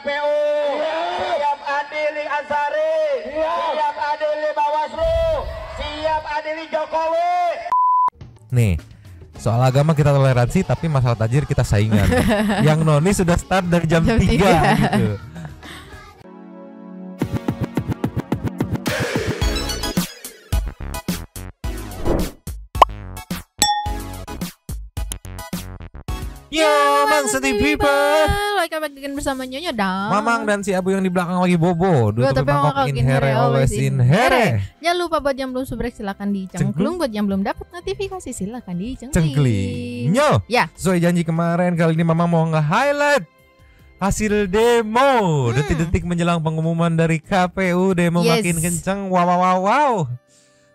KPU, siap adili Ansari, siap adili Bawaslu, siap adili Jokowi. Nih, soal agama kita toleransi, tapi masalah tajir kita saingan. Yang noni sudah start dari jam 3 gitu. Yo, Bang Seti People. Welcome back again bersama Nyonya dan Mamang dan si Abu yang di belakang lagi bobo. Dua tapi mangkok in here, always in here. Jangan lupa buat yang belum subrek silakan dicengklung. Buat yang belum dapat notifikasi silakan dicengkling. Nyo, ya. Sesuai janji kemarin, kali ini Mamang mau nge-highlight hasil demo. Detik-detik menjelang pengumuman dari KPU, demo makin kenceng. Wow.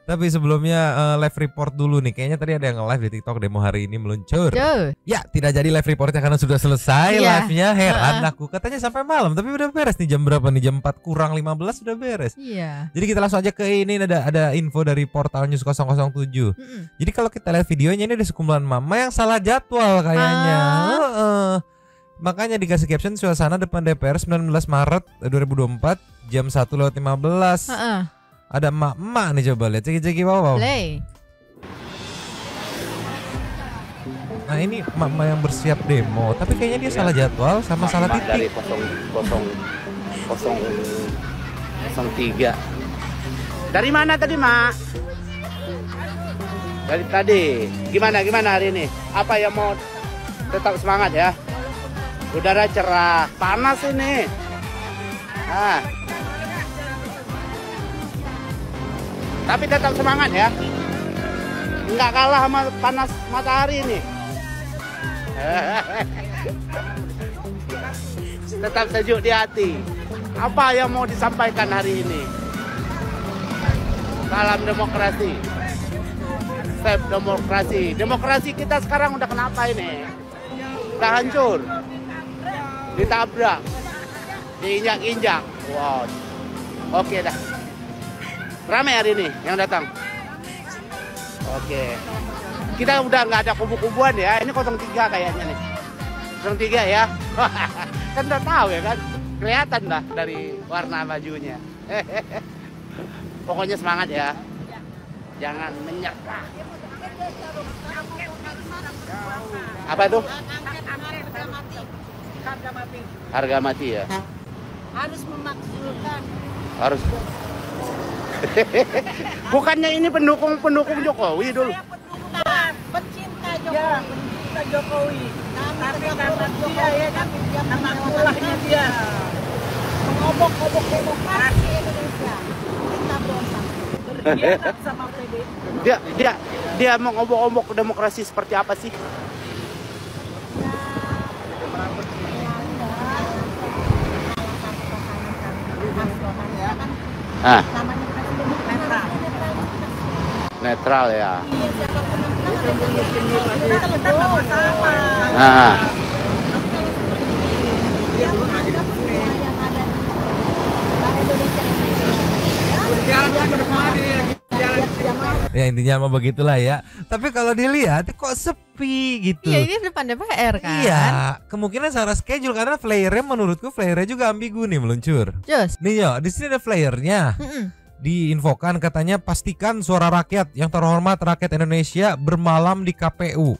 Tapi sebelumnya live report dulu nih. Kayaknya tadi ada yang nge-live di TikTok demo hari ini meluncur. Ya, tidak jadi live reportnya karena sudah selesai live-nya. Heran aku. Katanya sampai malam, tapi udah beres nih. Jam berapa nih? Jam 4 kurang 15 udah beres. Iya. Jadi kita langsung aja ke ini, ada info dari portal News 007. Jadi kalau kita lihat videonya ini ada sekumpulan mama yang salah jadwal kayaknya. Makanya dikasih caption suasana depan DPR 19 Maret 2024 jam 1:15. Ada emak-emak nih, coba lihat ceki-ceki bawah. Nah ini emak-emak yang bersiap demo, tapi kayaknya dia salah jadwal sama salah titik. Dari 0003. Dari mana tadi, Mak? Dari tadi. Gimana hari ini? Apa yang mau tetap semangat ya? Udara cerah, panas ini. Tapi tetap semangat ya. Enggak kalah sama panas matahari ini. Tetap sejuk di hati. Apa yang mau disampaikan hari ini? Salam demokrasi. Save demokrasi. Demokrasi kita sekarang udah kenapa ini? Udah hancur. Ditabrak. Diinjak-injak. Wow. Oke dah. Ramai hari ini yang datang. Oke. Kita udah nggak ada kubu-kubuan ya. Ini 03 kayaknya nih. 03 ya. Kan udah tahu ya kan. Kelihatan dah dari warna bajunya. Pokoknya semangat ya. Jangan menyerah. Apa tuh? Harga mati ya. Harus memakzulkan. Harus. Bukannya ini pendukung Jokowi dulu. Pecinta Jokowi. Tapi karena dia ya kan, karena ulahnya dia mengobok-obok demokrasi Indonesia. Kita berontak. Berkhianat sama PDIP. Dia mengobok-obok demokrasi seperti apa sih? Netral ya. Ya intinya mah begitulah ya. Tapi kalau dilihat kok sepi gitu. Iya, ini depan DPR kan. Iya, kemungkinan salah schedule karena flyernya menurutku flyernya juga ambigu nih meluncur. Nih yo, di sini ada flyernya. Diinfokan katanya pastikan suara rakyat yang terhormat rakyat Indonesia bermalam di KPU.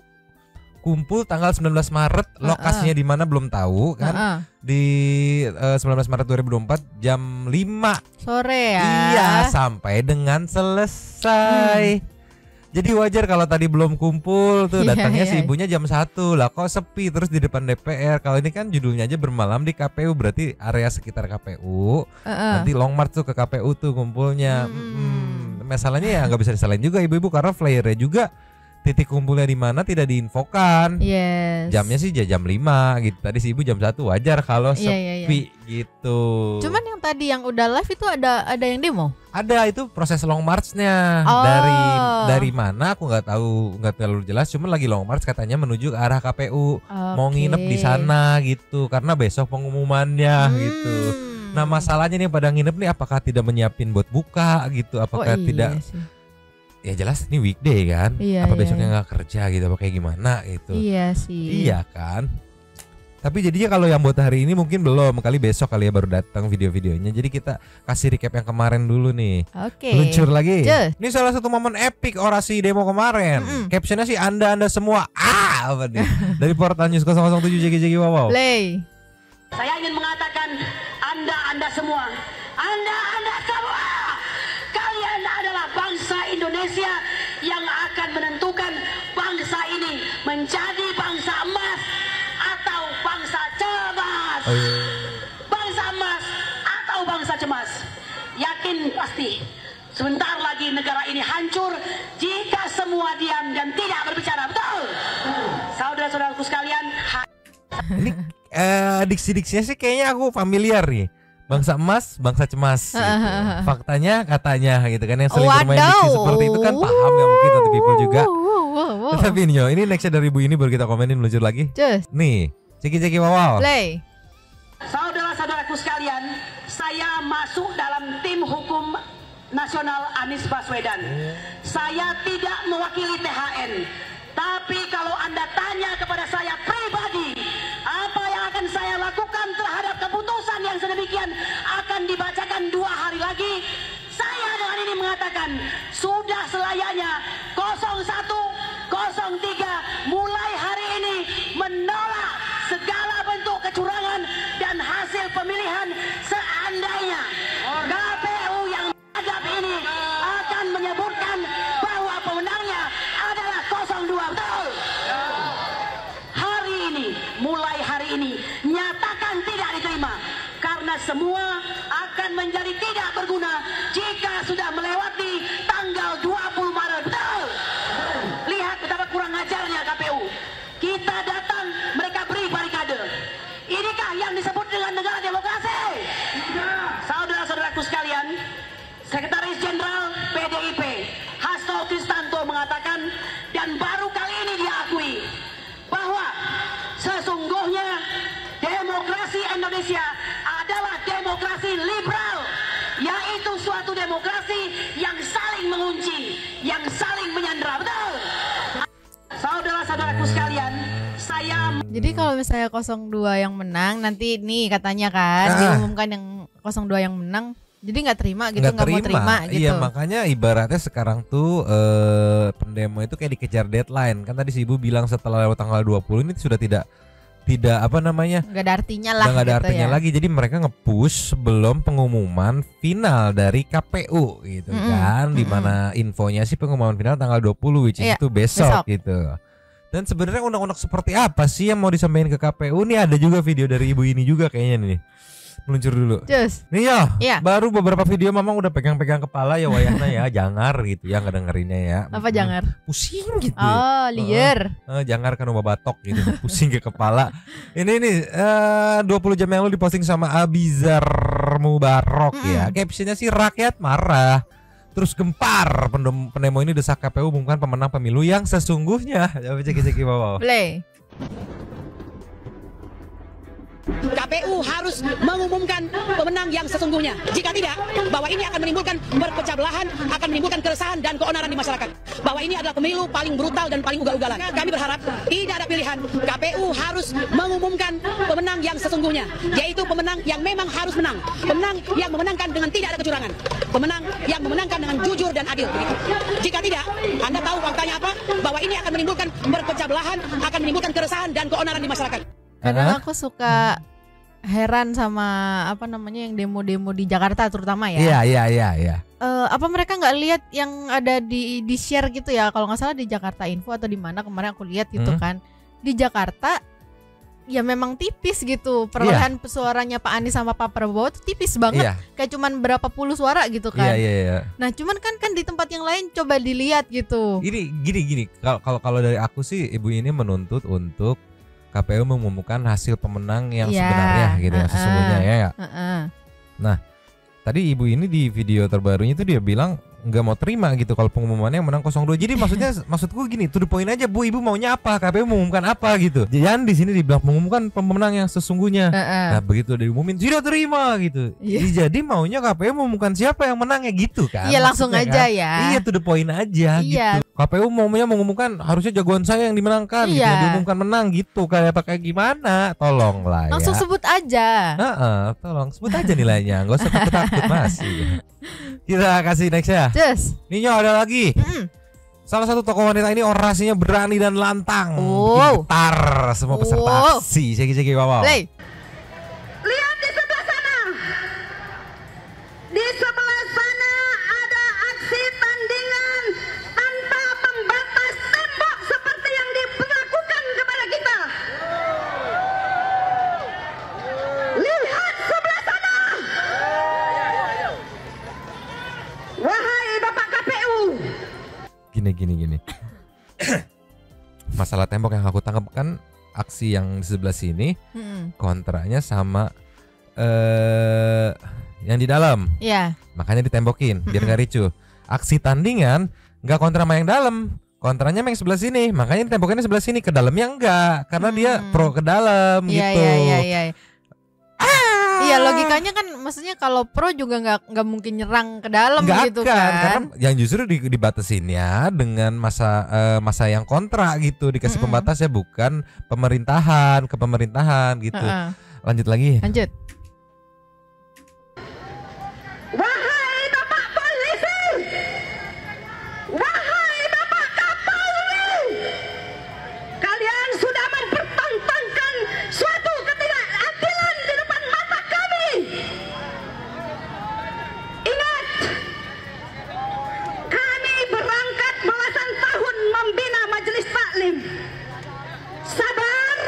Kumpul tanggal 19 Maret, lokasinya di mana belum tahu kan. Di 19 Maret 2024 jam 5 sore ya. Iya, sampai dengan selesai. Jadi wajar kalau tadi belum kumpul tuh, datangnya si ibunya jam 1. Lah kok sepi terus di depan DPR. Kalau ini kan judulnya aja bermalam di KPU, berarti area sekitar KPU. Nanti long march tuh ke KPU tuh kumpulnya. Masalahnya ya nggak bisa disalahin juga ibu-ibu karena flyernya juga titik kumpulnya di mana tidak diinfokan. Jamnya sih jam 5 gitu. Tadi si ibu jam 1, wajar kalau sepi gitu. Cuman yang tadi yang udah live itu ada yang demo? Ada, itu proses long march-nya. Dari mana aku nggak tahu, nggak terlalu jelas. Cuman lagi long march katanya menuju ke arah KPU. Mau nginep di sana gitu karena besok pengumumannya gitu. Nah masalahnya nih pada nginep nih apakah tidak menyiapin buat buka gitu? Apakah tidak? Ya jelas ini weekday kan. Apa besoknya nggak kerja gitu? Apa kayak gimana gitu? Iya sih. Iya kan. Tapi jadinya kalau yang buat hari ini mungkin belum, kali besok kali ya baru datang video-videonya. Jadi kita kasih recap yang kemarin dulu nih. Oke. Luncur lagi. Cus. Ini salah satu momen epic orasi demo kemarin. Captionnya sih Anda semua apa nih? Dari Portal News 007 JGJG wow. Play. Saya ingin mengatakan Anda semua, Anda semua, kalian adalah bangsa Indonesia yang akan menentukan bangsa ini menjadi bangsa emas atau bangsa cemas. Bangsa emas atau bangsa cemas. Yakin pasti sebentar lagi negara ini hancur jika semua diam dan tidak berbicara. Betul? Saudara-saudaraku sekalian, Ini diksi-diksinya sih kayaknya aku familiar nih. Bangsa emas, bangsa cemas gitu. Faktanya katanya gitu kan, yang sering bermain diksi seperti itu kan paham ya mungkin other people juga. Tapi ini nextnya dari ibu ini baru kita komenin meluncur lagi. Cus. Nih, ceki-ceki wow. Play. saudara-saudaraku sekalian, saya masuk dalam tim hukum nasional Anies Baswedan. Saya tidak mewakili THN. Tapi kalau Anda tanya kepada saya pribadi, apa yang akan saya lakukan terhadap keputusan yang sedemikian akan dibacakan 2 hari lagi. Saya dengan ini mengatakan, sudah selayaknya 01, 03 mulai hari ini menolak segala bentuk kecurangan dan hasil pemilihan seandainya KPU yang menghadap ini akan menyebutkan bahwa pemenangnya adalah 02. Betul? Hari ini, mulai hari ini, nyatakan tidak diterima karena semua akan menjadi tidak berguna jika sudah melewati tanggal 20 Maret. Betul? Lihat betapa kurang ajarnya KPU. Kita datang, mereka beri barikade. Inikah yang disebut dengan negara demokrasi? Saudara-saudaraku sekalian, Sekretaris Jenderal PDIP Hasto Kristanto mengatakan, dan baru kali ini diakui, bahwa sesungguhnya demokrasi Indonesia adalah demokrasi liberal, yaitu suatu demokrasi yang saling mengunci, yang saling menyandera. Betul? Saudara-saudaraku sekalian, saya... Jadi kalau misalnya 02 yang menang, nanti nih katanya kan diumumkan yang 02 yang menang, jadi nggak terima gitu, nggak mau terima gitu. Iya, makanya ibaratnya sekarang tuh pendemo itu kayak dikejar deadline. Kan tadi si Ibu bilang setelah lewat tanggal 20 ini sudah tidak apa namanya, nggak ada artinya lah, nggak ada gitu artinya ya. lagi. Jadi mereka nge-push sebelum pengumuman final dari KPU gitu kan, dimana infonya sih pengumuman final tanggal 20 which is itu besok gitu. Dan sebenarnya undang-undang seperti apa sih yang mau disampaikan ke KPU? Nih ada juga video dari ibu ini juga kayaknya nih. Meluncur dulu. Cus. Nih ya, Iya. baru beberapa video Mamang udah pegang-pegang kepala ya wayahnya ya, jangar gitu ya ngedengerinnya ya. Apa jangar? Pusing gitu. Oh, liar. Jangar kan obat batok gitu, pusing ke kepala. Ini nih 20 jam yang lalu diposting sama Abizar Mubarok ya. Captionnya sih rakyat marah. Terus gempar, pendemo ini desak KPU umumkan pemenang pemilu yang sesungguhnya. Coba cek bawah. Play. KPU harus mengumumkan pemenang yang sesungguhnya. Jika tidak, bahwa ini akan menimbulkan perpecah belahan, akan menimbulkan keresahan dan keonaran di masyarakat. Bahwa ini adalah pemilu paling brutal dan paling ugal-ugalan. Kami berharap tidak ada pilihan. KPU harus mengumumkan pemenang yang sesungguhnya, yaitu pemenang yang memang harus menang. Pemenang yang memenangkan dengan tidak ada kecurangan. Pemenang yang memenangkan dengan jujur dan adil. Jika tidak, Anda tahu faktanya apa? Bahwa ini akan menimbulkan perpecah belahan, akan menimbulkan keresahan dan keonaran di masyarakat. Kadang aku suka heran sama apa namanya yang demo-demo di Jakarta terutama ya. Iya. Apa mereka nggak lihat yang ada di share gitu ya? Kalau nggak salah di Jakarta Info atau di mana kemarin aku lihat gitu kan. Di Jakarta ya memang tipis gitu perolehan suaranya Pak Anies sama Pak Prabowo tuh tipis banget. Kayak cuman berapa puluh suara gitu kan. Iya. Nah, cuman kan di tempat yang lain coba dilihat gitu. Gini. Kalau dari aku sih ibu ini menuntut untuk KPU mengumumkan hasil pemenang yang sebenarnya gitu yang sesungguhnya ya. Nah, tadi ibu ini di video terbarunya itu dia bilang nggak mau terima gitu kalau pengumumannya yang menang 02. Jadi maksudku gini, to the point aja Bu, ibu maunya apa? KPU mengumumkan apa gitu. Jangan di sini dibilang mengumumkan pemenang yang sesungguhnya. Nah, begitu diumumin tidak terima gitu. Jadi maunya KPU mengumumkan siapa yang menangnya gitu kan. Iya, langsung aja kan? ya. Iya, to the point aja gitu. KPU maunya mengumumkan harusnya jagoan saya yang dimenangkan, gitu, yang diumumkan menang gitu, kayak gimana? Tolonglah langsung ya. sebut aja. Tolong sebut aja nilainya, nggak usah takut masih. Kita kasih next ya. Ninyo ada lagi. Salah satu tokoh wanita ini orasinya berani dan lantang, bikin getar semua peserta aksi. Segi wow. Lihat di sebelah sana. Di sebelah sana ada aksi tandingan tanpa pembatas tembok seperti yang diperlakukan kepada kita. Lihat sebelah sana. Wahai Bapak KPU. Gini. Masalah tembok yang aku tangkap kan aksi yang di sebelah sini kontranya sama yang di dalam. Iya. Makanya ditembokin biar nggak ricuh. Aksi tandingan nggak kontra sama yang dalam, kontranya yang sebelah sini. Makanya ditembokinnya sebelah sini, ke dalamnya enggak karena dia pro ke dalam gitu. Iya. Iya, logikanya kan maksudnya kalau pro juga nggak mungkin nyerang ke dalam gitu kan. Karena yang justru dibatasinnya dengan masa yang kontra gitu, dikasih pembatasnya bukan ke pemerintahan gitu. Lanjut lagi. Wahai Bapak Polisi, wahai Bapak Kapolri, kalian sudah mempertontonkan suatu ketidakadilan di depan mata kami. Ingat, kami berangkat belasan tahun membina majelis taklim. Sabar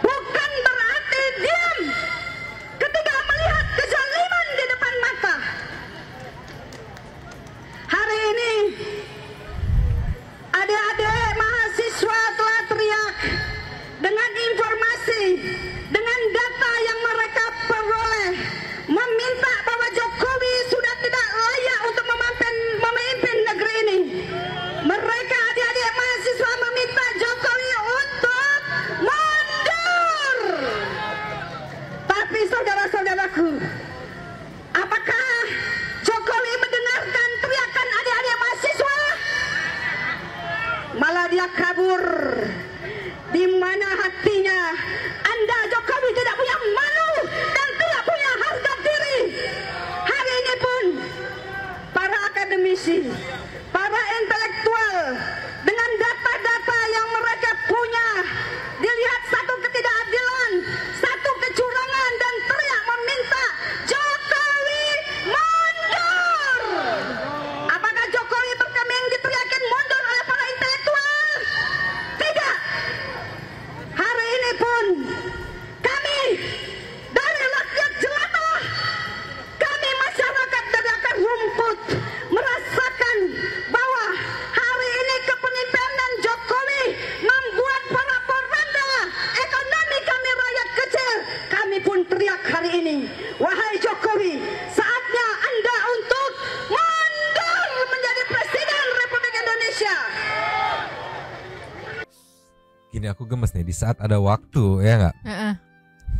bukan berarti diam ketika melihat kezaliman di depan mata. Hari ini adik-adik mahasiswa telah teriak dengan informasi, dengan data yang mereka peroleh, meminta bahwa Jokowi sudah tidak layak untuk memimpin negeri ini. Mereka adik-adik mahasiswa meminta Jokowi untuk mundur. Tapi saudara-saudaraku, apakah Jokowi mendengarkan teriakan adik-adik mahasiswa? Malah dia kabur. Di mana hatinya Anda Jokowi tidak punya malu dan tidak punya harga diri. Hari ini pun para akademisi, para intelektual dengan data-data yang mereka punya, dilihat satu ketidakadilan, satu kecurangan dan teriak meminta Jokowi mundur. Apakah Jokowi berkeming diteriakin mundur oleh para intelektual? Tidak. Hari ini pun kami dari rakyat jelata, kami masyarakat dari akar rumput merasakan bahwa hari ini kepemimpinan Jokowi membuat para poranda ekonomi kami rakyat kecil. Kami pun teriak hari ini, wahai Jokowi, saatnya Anda untuk mundur menjadi Presiden Republik Indonesia. Gini, aku gemes nih di saat ada waktu ya nggak?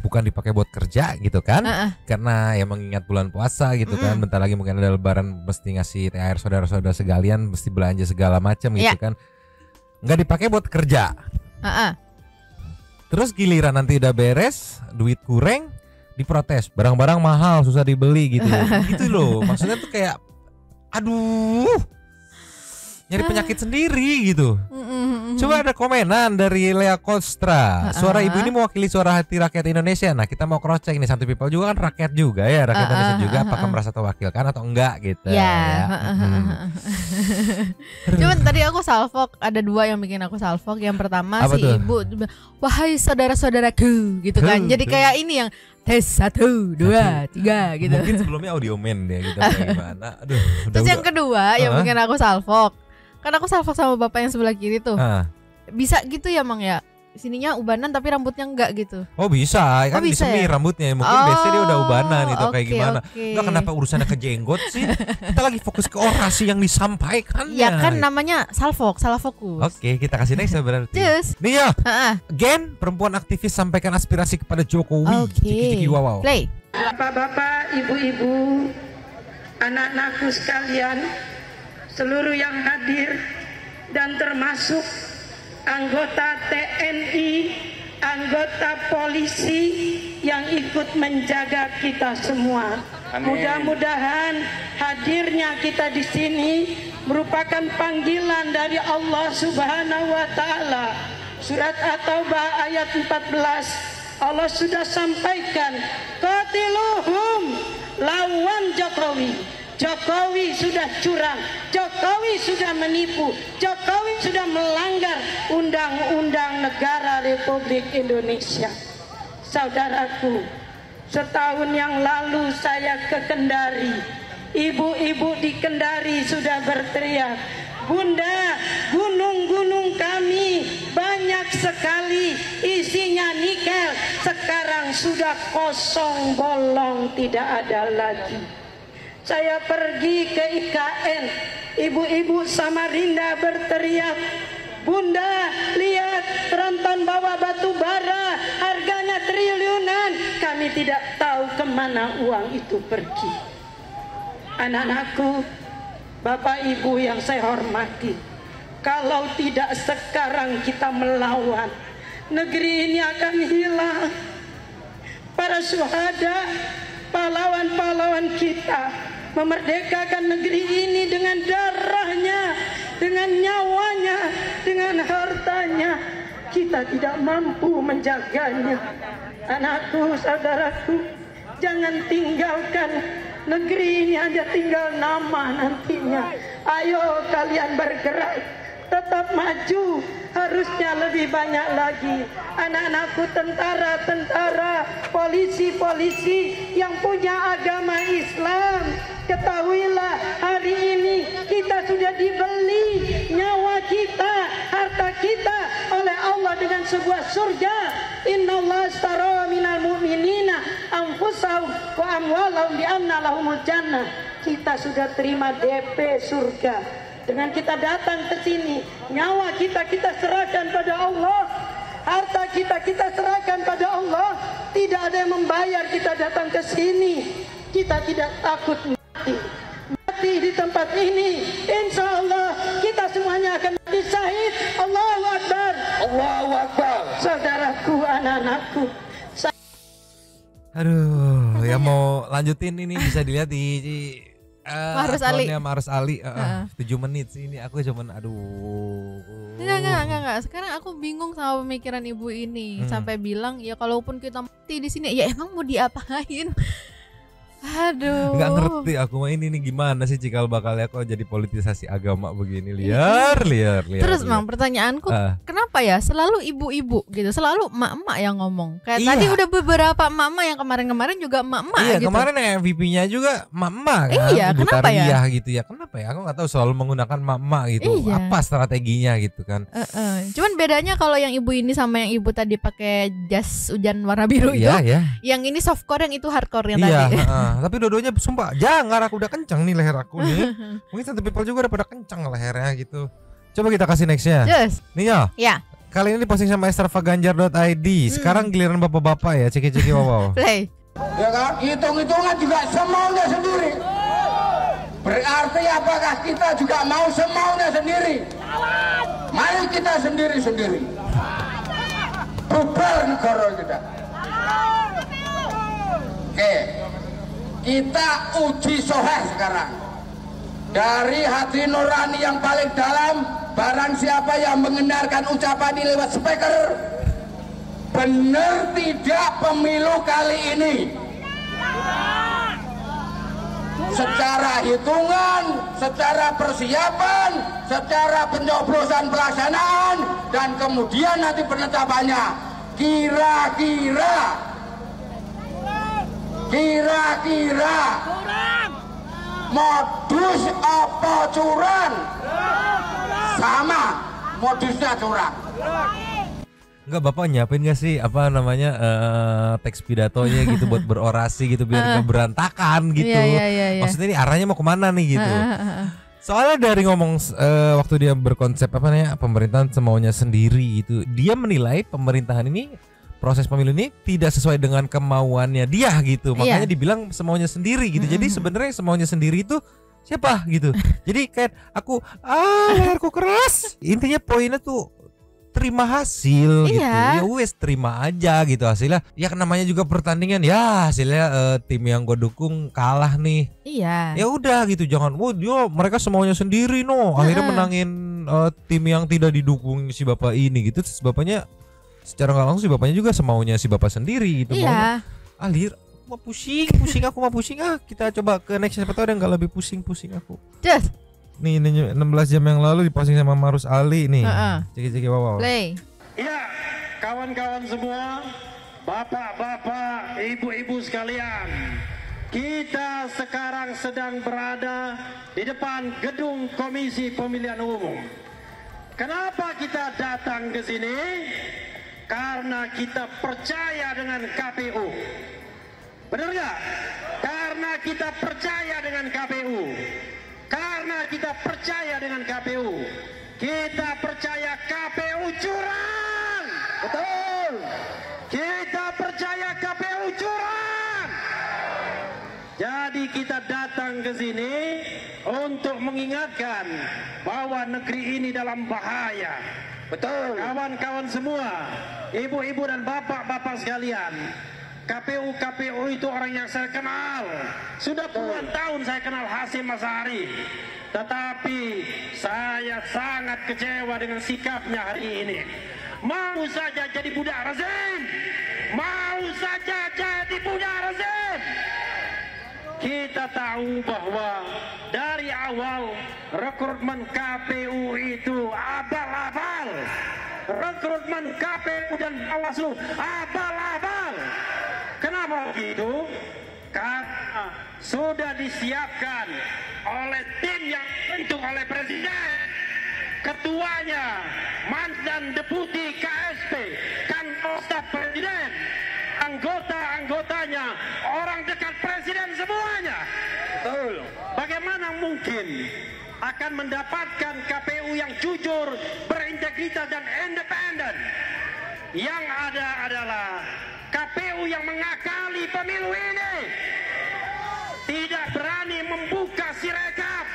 Bukan dipakai buat kerja gitu kan? Karena ya mengingat bulan puasa gitu kan. Bentar lagi mungkin ada lebaran, mesti ngasih THR saudara-saudara sekalian, mesti belanja segala macam gitu kan. Nggak dipakai buat kerja. Terus giliran nanti udah beres, duit kurang, diprotes, barang-barang mahal, susah dibeli gitu. Gitu loh. Maksudnya tuh kayak aduh, nyari penyakit sendiri gitu. Coba ada komenan dari Lea Kostra. Suara ibu ini mewakili suara hati rakyat Indonesia. Nah, kita mau cross check nih, Santu People juga kan rakyat juga ya, rakyat Indonesia juga. Apakah merasa terwakilkan atau enggak gitu ya. Cuman tadi aku salfok, ada dua yang bikin aku salfok. Yang pertama apa si tuh? ibu, wahai saudara-saudaraku gitu kan. Jadi kayak ini yang tes 1, 2, 3 gitu. Mungkin sebelumnya audio man dia gitu kayak gimana. Aduh, Terus yang kedua yang bikin aku salfok, kan aku salfok sama bapak yang sebelah kiri tuh. Bisa gitu ya Mang ya? Sininya ubanan tapi rambutnya enggak gitu. Oh bisa, kan bisa disemir ya? rambutnya. Mungkin biasanya dia udah ubanan gitu kayak oke, gimana. oke. Enggak, kenapa urusannya ke jenggot sih? Kita lagi fokus ke orasi yang disampaikan. Ya kan namanya salfok, salah fokus. Oke, kita kasih next ya berarti. Cus. Nih ya. Gen, perempuan aktivis sampaikan aspirasi kepada Jokowi. Ciki-ciki wow. Play. Bapak-bapak, ibu-ibu, anak-anakku sekalian, seluruh yang hadir, dan termasuk anggota TNI, anggota polisi yang ikut menjaga kita semua. Mudah-mudahan hadirnya kita di sini merupakan panggilan dari Allah Subhanahu wa taala. Surat At-Taubah ayat 14 Allah sudah sampaikan, qatiluhum, lawan Jokowi. Jokowi sudah curang, Jokowi sudah menipu, Jokowi sudah melanggar undang-undang negara Republik Indonesia. Saudaraku, setahun yang lalu saya ke Kendari. Ibu-ibu di Kendari sudah berteriak, Bunda, gunung-gunung kami banyak sekali isinya nikel, sekarang sudah kosong bolong, tidak ada lagi. Saya pergi ke IKN, ibu-ibu Samarinda berteriak, Bunda, lihat Tronton bawa batu bara, harganya triliunan, kami tidak tahu kemana uang itu pergi. Anak-anakku, Bapak Ibu yang saya hormati, kalau tidak sekarang kita melawan, negeri ini akan hilang. Para syuhada, pahlawan-pahlawan kita memerdekakan negeri ini dengan darahnya, dengan nyawanya, dengan hartanya. Kita tidak mampu menjaganya. Anakku, saudaraku, jangan tinggalkan negeri ini, hanya tinggal nama nantinya. Ayo kalian bergerak, tetap maju, harusnya lebih banyak lagi. Anak-anakku, tentara-tentara, polisi-polisi yang punya agama Islam, ketahuilah hari ini kita sudah dibeli nyawa kita, harta kita oleh Allah dengan sebuah surga. Innallaha astara minal mu'minina anfusahum wa amwalahum bi anna lahumul jannah. Kita sudah terima DP surga. Dengan kita datang ke sini, nyawa kita serahkan pada Allah, harta kita serahkan pada Allah. Tidak ada yang membayar kita datang ke sini. Kita tidak takut mati di tempat ini. Insya Allah kita semuanya akan mati syahid. Allahu Akbar. Allahu Akbar. Saudaraku, anak-anakku. Aduh, yang mau lanjutin ini bisa dilihat di Mahrus Ali 7 menit sih ini. Aku cuman Enggak. Sekarang aku bingung sama pemikiran ibu ini. Sampai bilang ya kalaupun kita mati di sini, ya emang mau diapain? Aduh. Nggak ngerti aku mah ini gimana sih cikal bakalnya kok jadi politisasi agama begini, liar. Terus Mang, pertanyaanku kenapa ya selalu ibu-ibu gitu, selalu emak-emak yang ngomong. Kayak tadi udah beberapa emak-emak yang kemarin juga emak-emak gitu. Iya, kemarin yang MVP-nya juga emak-emak kan. Iya, Ibu kenapa ya? Gitu ya. Kenapa ya? Aku nggak tahu, selalu menggunakan emak-emak gitu. Iya. Apa strateginya gitu kan. Cuman bedanya kalau yang ibu ini sama yang ibu tadi pakai jas hujan warna biru itu. Iya. Yang ini softcore, yang itu hardcore yang iya, tadi. Tapi dua-duanya sumpah jangan, aku udah kencang nih leher aku nih. Mungkin satu people juga udah pada kencang lehernya gitu. Coba kita kasih nextnya. Yes. Nih ya. Ya. Kali ini posting sama extravaganjar.id. Sekarang giliran bapak-bapak ya, ceki-ceki wow. Play. Ya kan, hitung-hitungan juga semaunya sendiri. Berarti apakah kita juga mau semaunya sendiri? Mari kita sendiri-sendiri. Bubar negara kita. Oke. Kita uji soheh sekarang. Dari hati nurani yang paling dalam, barang siapa yang mendengarkan ucapan ini lewat speaker, benar tidak pemilu kali ini? Secara hitungan, secara persiapan, secara pencoblosan pelaksanaan, dan kemudian nanti penetapannya. Kira-kira modus apa curang? Sama, modusnya curang. Enggak, bapak nyiapin gak sih apa namanya teks pidatonya gitu buat berorasi gitu biar gak berantakan gitu. Iya. Maksudnya ini arahnya mau kemana nih gitu. Soalnya dari ngomong waktu dia berkonsep apa namanya pemerintahan semaunya sendiri itu, dia menilai pemerintahan ini, proses pemilu ini tidak sesuai dengan kemauannya dia gitu. Makanya dibilang semaunya sendiri gitu. Jadi sebenarnya semaunya sendiri itu siapa gitu. Jadi kayak aku leherku keras. Intinya poinnya tuh terima hasil gitu. Ya wes terima aja gitu hasilnya. Ya namanya juga pertandingan ya hasilnya tim yang gue dukung kalah nih. Iya. Ya udah gitu jangan mereka semaunya sendiri akhirnya menangin tim yang tidak didukung si bapak ini gitu. Terus bapaknya secara nggak langsung si bapaknya juga semaunya si bapak sendiri gitu. Iya. Alir mau pusing aku mau pusing kita coba ke next siapa tahu ada yang nggak lebih pusing aku. Just. Nih 16 jam yang lalu diposting sama Marus Ali nih. Ceki wow. Play. Ya, kawan-kawan semua, bapak-bapak, ibu-ibu sekalian, kita sekarang sedang berada di depan gedung Komisi Pemilihan Umum. Kenapa kita datang ke sini? Karena kita percaya dengan KPU. Benar nggak? Karena kita percaya dengan KPU. Karena kita percaya dengan KPU. Kita percaya KPU curang. Betul. Kita percaya KPU curang. Jadi kita datang ke sini untuk mengingatkan bahwa negeri ini dalam bahaya. Betul. Kawan-kawan semua, ibu-ibu dan bapak-bapak sekalian, KPU itu orang yang saya kenal. Sudah puluhan tahun saya kenal Hasyim Asy'ari. Tetapi saya sangat kecewa dengan sikapnya hari ini. Mau saja jadi budak rezim. Mau saja jadi budak rezim. Kita tahu bahwa dari awal rekrutmen KPU itu abal-abal. Rekrutmen KPU dan Bawaslu abal-abal. Kenapa begitu? Karena sudah disiapkan oleh tim yang dibentuk oleh Presiden. Ketuanya mantan deputi KSP, Kantor Staf Presiden. Anggota-anggotanya orang dekat Presiden semuanya. Betul. Bagaimana mungkin akan mendapatkan KPU yang jujur, berintegritas dan independen? Yang ada adalah KPU yang mengakali pemilu ini, tidak berani membuka sirekap.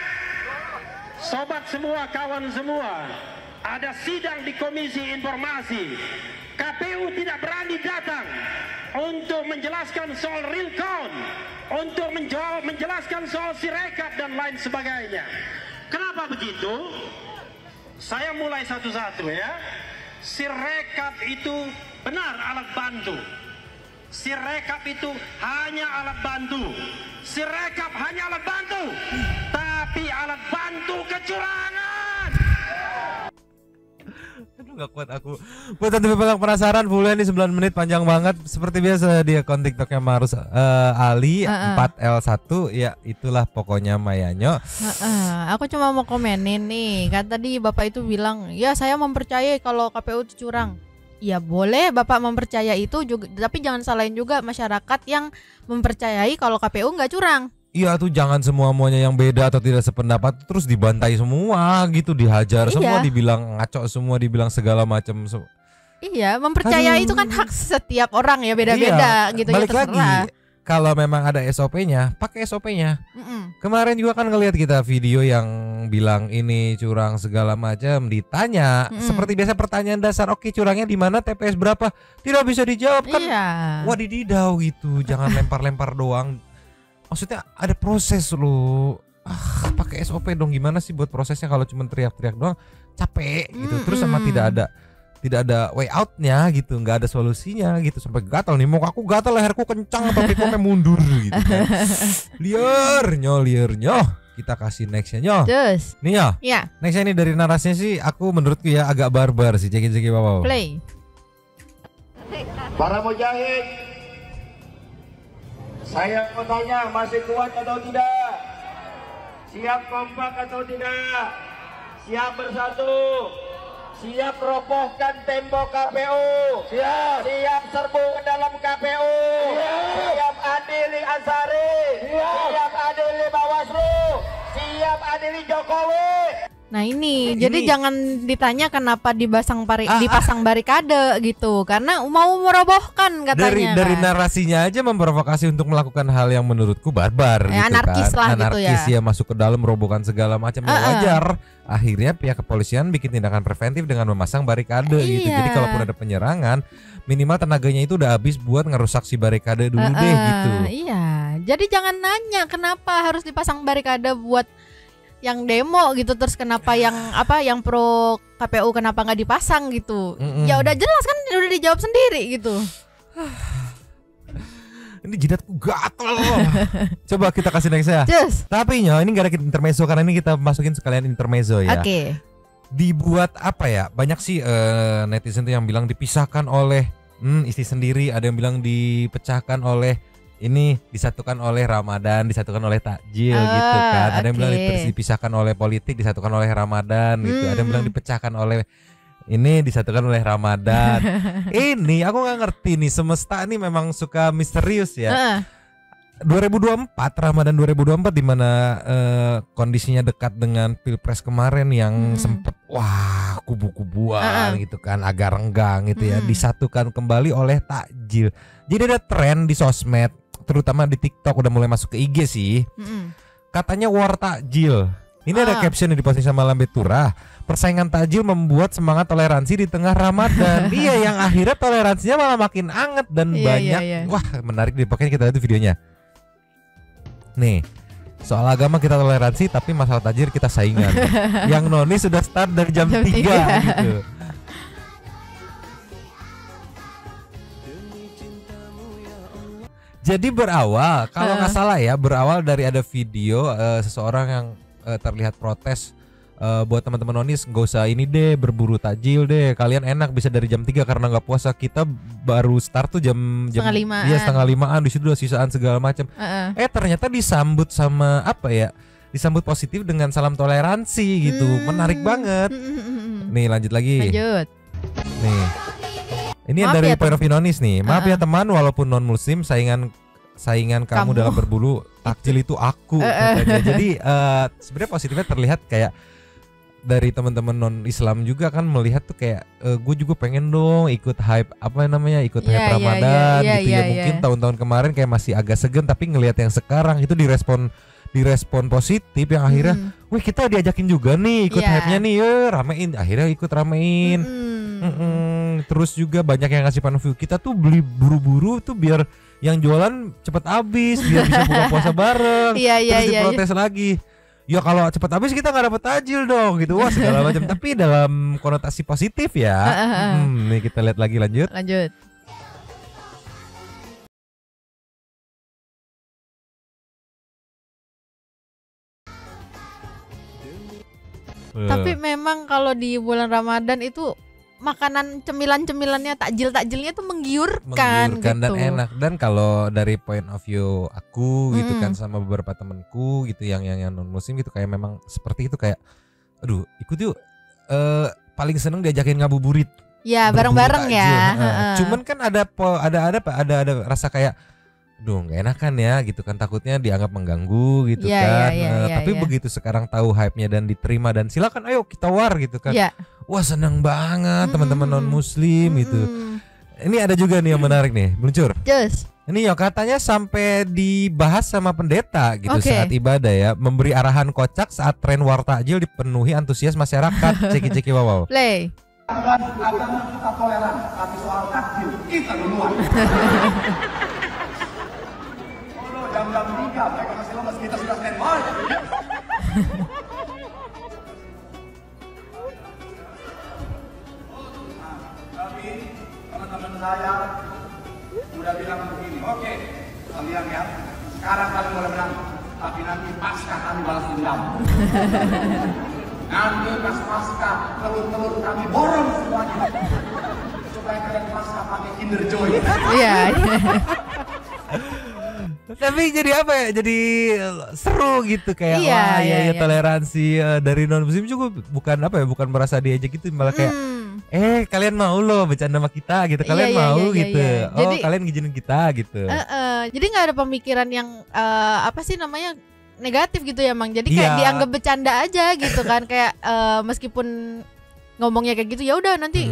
Sobat semua, kawan semua, ada sidang di Komisi Informasi. KPU tidak berani datang untuk menjelaskan soal real count, untuk menjelaskan soal sirekap dan lain sebagainya. Kenapa begitu? Saya mulai satu-satu ya. Sirekap itu benar alat bantu. Sirekap itu hanya alat bantu. Sirekap hanya alat bantu, tapi alat bantu kecurangan. Aduh gak kuat aku. Buat teman-teman yang penasaran, fullnya ini 9 menit panjang banget. Seperti biasa di akun TikToknya Marus Ali 4L1. Ya itulah pokoknya Mayanyo. Aku cuma mau komenin nih. Kan tadi Bapak itu bilang, ya saya mempercayai kalau KPU itu curang. Ya boleh Bapak mempercayai itu juga, tapi jangan salahin juga masyarakat yang mempercayai kalau KPU nggak curang. Iya tuh jangan semuanya yang beda atau tidak sependapat terus dibantai semua gitu, dihajar semua, dibilang ngaco semua, dibilang segala macam. Iya, mempercayai itu kan hak setiap orang ya, beda-beda gitu. Balik lagi, kalau memang ada SOP-nya, pakai SOP-nya. Kemarin juga kan ngelihat kita video yang bilang ini curang segala macam, ditanya seperti biasa pertanyaan dasar, oke curangnya di mana, TPS berapa, tidak bisa dijawab kan. Wadididau gitu, jangan lempar-lempar doang. Maksudnya ada proses loh. Pakai SOP dong, gimana sih buat prosesnya kalau cuma teriak-teriak doang, capek gitu. Terus sama tidak ada way outnya gitu, nggak ada solusinya gitu, sampai gatal nih, mau aku gatal, leherku kencang tapi kok mundur gitu kan. liar nyoh. Kita kasih nextnya nyoh. Nih ya. Nextnya ini dari narasinya sih, aku menurutku ya agak barbar sih. Ceki wow. Play. Para mujahid, saya mau tanya, masih kuat atau tidak? Siap kompak atau tidak? Siap bersatu? Siap robohkan tembok KPU? Siap serbu ke dalam KPU? Siap adili Asy'ari? Siap adili Bawaslu? Siap adili Jokowi? Nah ini jadi jangan ditanya kenapa dipasang barikade gitu, karena mau merobohkan katanya. Dari narasinya aja memprovokasi untuk melakukan hal yang menurutku barbar gitu anarkis kan. lah Anarkis gitu ya, masuk ke dalam merobohkan segala macam. Wajar. Akhirnya pihak kepolisian bikin tindakan preventif dengan memasang barikade gitu. Jadi kalaupun ada penyerangan, minimal tenaganya itu udah habis buat ngerusak si barikade dulu deh gitu. Iya. Jadi jangan nanya kenapa harus dipasang barikade buat yang demo gitu, terus kenapa yang pro KPU kenapa nggak dipasang gitu. Ya udah jelas kan, udah dijawab sendiri gitu. Ini jidatku gatel. Coba kita kasih next ya. Tapi ini gak ada intermezzo, karena ini kita masukin sekalian intermezzo ya. Oke. Dibuat apa ya? Banyak sih netizen tuh yang bilang dipisahkan oleh istri sendiri, ada yang bilang dipecahkan oleh ini, disatukan oleh Ramadan, disatukan oleh takjil gitu kan. Ada yang bilang dipisahkan oleh politik, disatukan oleh Ramadan gitu. Ada yang bilang dipecahkan oleh ini, disatukan oleh Ramadan. Ini aku nggak ngerti nih, semesta ini memang suka misterius ya. 2024 Ramadan 2024 di mana kondisinya dekat dengan Pilpres kemarin yang sempet kubu-kubuan gitu kan, agak renggang gitu ya, disatukan kembali oleh takjil. Jadi ada tren di sosmed, terutama di TikTok, udah mulai masuk ke IG sih. Katanya war takjil. Ini ada caption yang diposting sama Lambe Turah. Persaingan takjil membuat semangat toleransi di tengah Ramadan. Iya, yang akhirnya toleransinya malah makin anget dan banyak. Wah, menarik deh. Pokoknya kita lihat videonya. Nih, soal agama kita toleransi, tapi masalah takjil kita saingan. Yang noni sudah start dari jam 3 gitu. Jadi berawal, kalau nggak salah ya, berawal dari ada video seseorang yang terlihat protes, buat teman-teman nonis nggak usah ini deh, berburu takjil deh, kalian enak bisa dari jam 3 karena nggak puasa, kita baru start tuh jam setengah limaan, di situ udah sisaan segala macam. Ternyata disambut sama disambut positif dengan salam toleransi gitu, menarik banget. Nih lanjut lagi. Nih. Ini dari point of view nonis nih. Maaf ya teman, walaupun non muslim, saingan kamu dalam berburu takjil itu aku katanya. Jadi sebenarnya positifnya terlihat kayak dari teman-teman non Islam juga kan melihat tuh kayak gue juga pengen dong ikut hype hype Ramadan gitu ya. Mungkin tahun-tahun kemarin kayak masih agak segan, tapi ngelihat yang sekarang itu direspon positif yang akhirnya, wih kita diajakin juga nih ikut hype-nya nih, ramein, akhirnya ikut ramein. Terus juga banyak yang ngasih panview, kita tuh beli buru-buru tuh biar yang jualan cepet habis, biar bisa buka puasa bareng. Terus diprotes lagi, ya kalau cepet habis kita nggak dapet takjil dong gitu, wah segala macam. Tapi dalam konotasi positif ya. Nih kita lihat lagi, lanjut. Tapi memang kalau di bulan Ramadan itu makanan cemilan-cemilannya, takjil-takjilnya tuh menggiurkan gitu. Dan enak. Dan kalau dari point of view aku gitu kan, sama beberapa temenku gitu yang non muslim gitu, kayak memang seperti itu, kayak aduh ikut yuk, paling seneng diajakin ngabuburit. Ya bareng-bareng ya. Cuman kan ada rasa kayak aduh nggak enakan ya gitu kan, takutnya dianggap mengganggu gitu kan. Tapi begitu sekarang tahu hype-nya dan diterima dan silakan ayo kita war gitu kan. Wah senang banget teman-teman non muslim gitu. Ini ada juga nih yang menarik nih, meluncur. Ini ya katanya sampai dibahas sama pendeta gitu saat ibadah ya, memberi arahan kocak saat tren war takjil dipenuhi antusias masyarakat. Ceki wow. Play. Agama kita toleran, tapi soal takjil kita duluan. Jam-jam 3 mereka masih lemes, kita sudah standby. Tapi teman-teman saya udah bilang begini, oke, kalian ya, sekarang kalian boleh menang, tapi nanti pasca kami balas dendam. Nanti pas pasca telur-telur kami borong semuanya, supaya kalian pasca pakai Kinder Joy. Iya. Tapi jadi apa ya? Jadi seru gitu kayak toleransi dari non muslim juga bukan bukan merasa diajak gitu, malah kayak kalian mau loh bercanda sama kita gitu, kalian mau gitu. Jadi, kalian ngizinin kita gitu. Jadi nggak ada pemikiran yang negatif gitu ya, Mang. Jadi kayak dianggap bercanda aja gitu kan, kayak meskipun ngomongnya kayak gitu ya udah nanti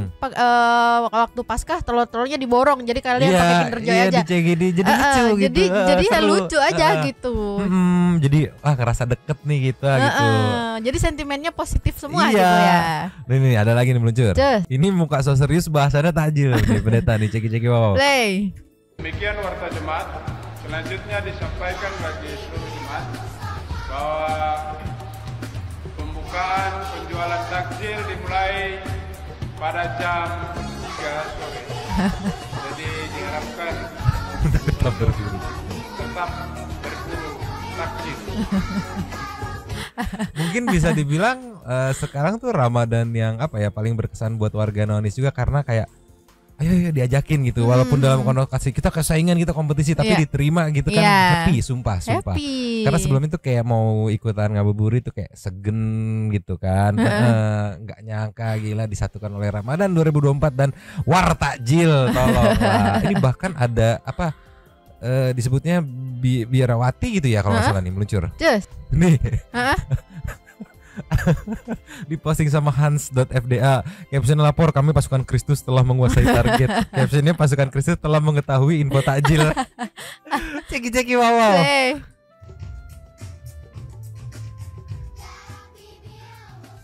waktu Paskah telur-telurnya diborong jadi kalian pakai Kinder Joy aja. Jadi lucu gitu. Jadi lucu aja gitu. Jadi ngerasa deket nih gitu gitu. Jadi sentimennya positif semua gitu ya. Nih ada lagi nih meluncur. Ini muka so serius bahasanya tajil nih pendeta nih ceki wow. Play. Demikian warta jemaat. Selanjutnya disampaikan bagi seluruh jemaat bahwa pembukaan penjualan takjil dimulai pada jam 3 sore. Jadi diharapkan tetap berburu takjil. Mungkin bisa dibilang sekarang tuh Ramadan yang paling berkesan buat warga Nonis juga karena kayak ayo diajakin gitu walaupun dalam konotasi kita kesaingan kita kompetisi tapi diterima gitu kan happy sumpah karena sebelum itu kayak mau ikutan ngabuburit tuh kayak segen gitu kan nggak nyangka gila disatukan oleh Ramadan 2024 dan Wartajil tolonglah ini bahkan ada disebutnya biarawati gitu ya kalau nggak salah nih meluncur nih diposting sama Hans.fda caption lapor kami pasukan Kristus telah menguasai target captionnya pasukan Kristus telah mengetahui info takjil ceki wow.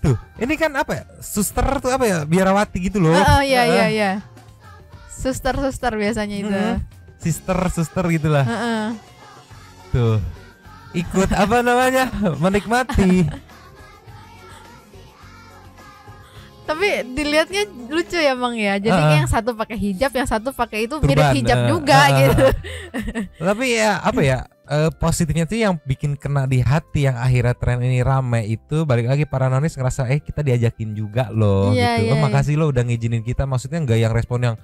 Tuh ini kan suster tuh biarawati gitu loh. Iya suster biasanya itu suster gitulah. Tuh ikut menikmati. Tapi dilihatnya lucu ya Mang ya. Jadi yang satu pakai hijab, yang satu pakai itu mirip hijab juga gitu. Tapi positifnya tuh yang bikin kena di hati yang akhirnya tren ini rame itu balik lagi para nonis ngerasa kita diajakin juga loh gitu. Makasih lo udah ngizinin kita. Maksudnya nggak yang respon yang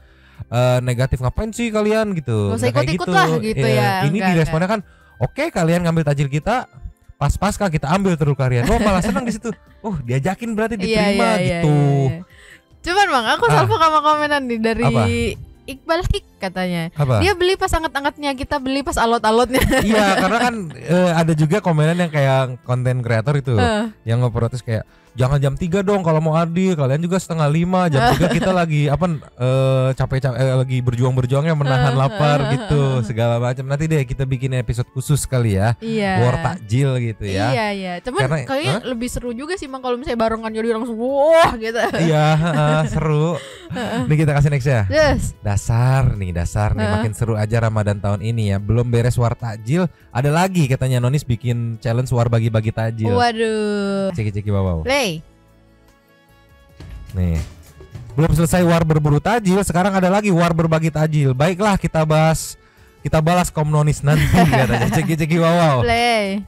negatif ngapain sih kalian gitu. Gak usah ikut-ikut lah gitu ya. Ini diresponnya kan oke kalian ngambil tajil kita. Pas Paskah kita ambil terus kalian. Malah senang di situ. Diajakin berarti diterima gitu. Cuman Bang, aku salvo sama komenan nih dari Iqbal Hik katanya. Dia beli pas anget-angetnya, kita beli pas alot-alotnya. Iya, karena kan ada juga komenan yang kayak konten kreator itu yang ngeprotes kayak jangan jam 3 dong kalau mau adil, kalian juga 4:30 jam 3 kita lagi capek-capek lagi berjuang-berjuangnya menahan lapar gitu segala macam. Nanti deh kita bikin episode khusus kali ya. War takjil gitu ya. Iya. Cuman kayaknya lebih seru juga sih Bang kalau misalnya barengan jadi langsung wah gitu. Iya, seru. Nih kita kasih next ya. Dasar nih makin seru aja Ramadan tahun ini ya. Belum beres war takjil, ada lagi katanya Nonis bikin challenge war bagi-bagi takjil. Waduh. Ceki wow. Nih. Belum selesai war berburu tajil, sekarang ada lagi war berbagi tajil. Baiklah kita balas Komnonis nanti katanya. Ceki wow. Play.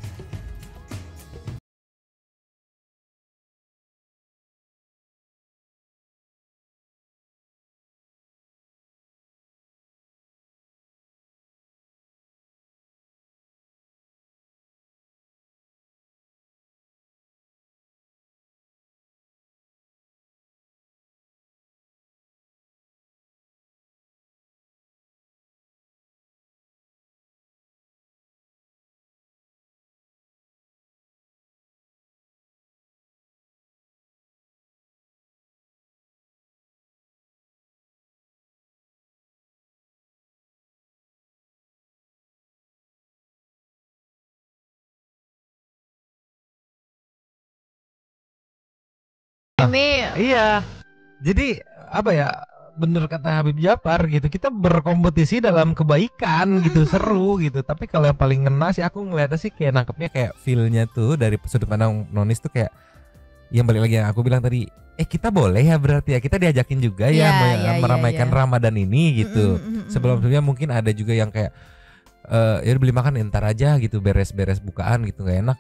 Iya. Jadi bener kata Habib Jafar gitu, kita berkompetisi dalam kebaikan gitu, seru gitu. Tapi kalau yang paling ngena sih aku ngeliatnya sih kayak nangkepnya kayak feel-nya tuh dari sudut pandang Nonis tuh kayak yang balik lagi yang aku bilang tadi, kita boleh ya berarti ya kita diajakin juga meramaikan Ramadan ini gitu. Sebelumnya mungkin ada juga yang kayak beli makan ntar aja gitu, beres-beres bukaan gitu, nggak enak,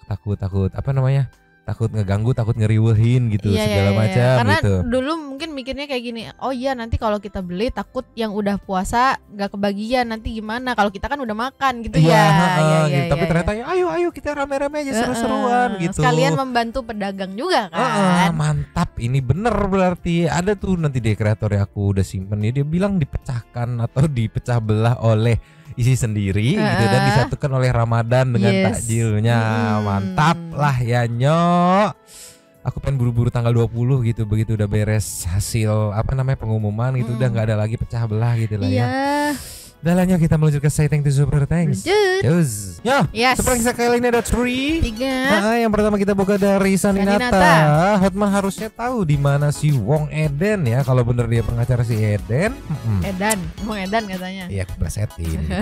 takut ngeganggu, takut ngeriwehin gitu segala macam. Karena gitu. dulu mungkin mikirnya kayak gini, nanti kalau kita beli takut yang udah puasa nggak kebagian, nanti gimana kalau kita kan udah makan gitu gitu. Tapi ternyata ayo kita rame-rame aja seru-seruan gitu. Sekalian membantu pedagang juga kan. Mantap ini bener berarti ada tuh nanti deh kreator yang aku udah simpen ya, dia bilang dipecahkan atau dipecah belah oleh isi sendiri gitu dan disatukan oleh Ramadan dengan takjilnya. Mantap lah ya Nyok. Aku pengen buru-buru tanggal 20 gitu, begitu udah beres hasil pengumuman gitu, udah nggak ada lagi pecah belah gitu lah ya. Udah lah Nyok, kita meluncur ke say thank you super thanks. Cus. Yo, seperti kali ini ada 3. Yang pertama kita buka dari Saninata. Hotman harusnya tahu di mana si Wong Eden ya, kalau bener dia pengacara si Eden. Wong Eden katanya. Iya, aku plesetin.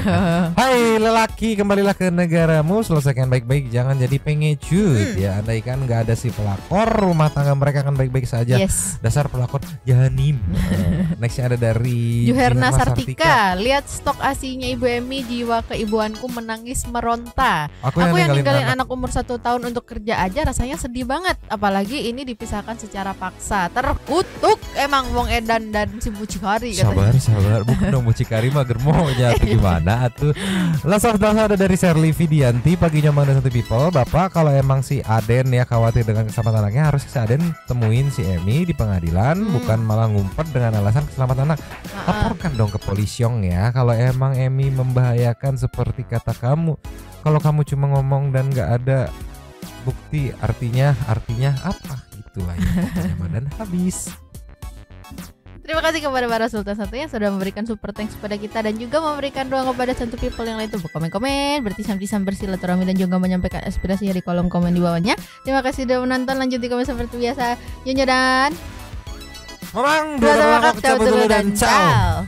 Hai lelaki, kembalilah ke negaramu, selesaikan baik-baik, jangan jadi pengecut ya. Andaikan nggak ada si pelakor, rumah tangga mereka akan baik-baik saja. Dasar pelakor janim. Nextnya ada dari Juherna Sartika. Lihat stok asinya Ibu Emi, jiwa keibuanku menangis meronta. Aku yang ninggalin anak umur 1 tahun untuk kerja aja rasanya sedih banget. Apalagi ini dipisahkan secara paksa. Terkutuk emang Wong Edan dan si Mucikari. Sabar. Bukan dong Mucikari mah germonya atau gimana tuh. Last of the ada dari Sherly Vidianti. Paginya Mana Satu People. Bapak, kalau emang si Aden ya khawatir dengan keselamatan anaknya, harus si Aden temuin si Emi di pengadilan, bukan malah ngumpet dengan alasan keselamatan anak. Laporkan dong ke polisiong ya kalau emang Emi membahayakan seperti kata kamu. Kalau kamu cuma ngomong dan nggak ada bukti, artinya apa gitu aja. Dan habis. Terima kasih kepada para Sultan Satu yang sudah memberikan super thanks kepada kita dan juga memberikan ruang kepada Satu People yang lain untuk berkomen-komen, bertisam-tisam, bersilaturahmi dan juga menyampaikan aspirasinya di kolom komen di bawahnya. Terima kasih sudah menonton. Lanjut di komen seperti biasa. Nyonya dan Mamang, dua cabut dulu dan ciao.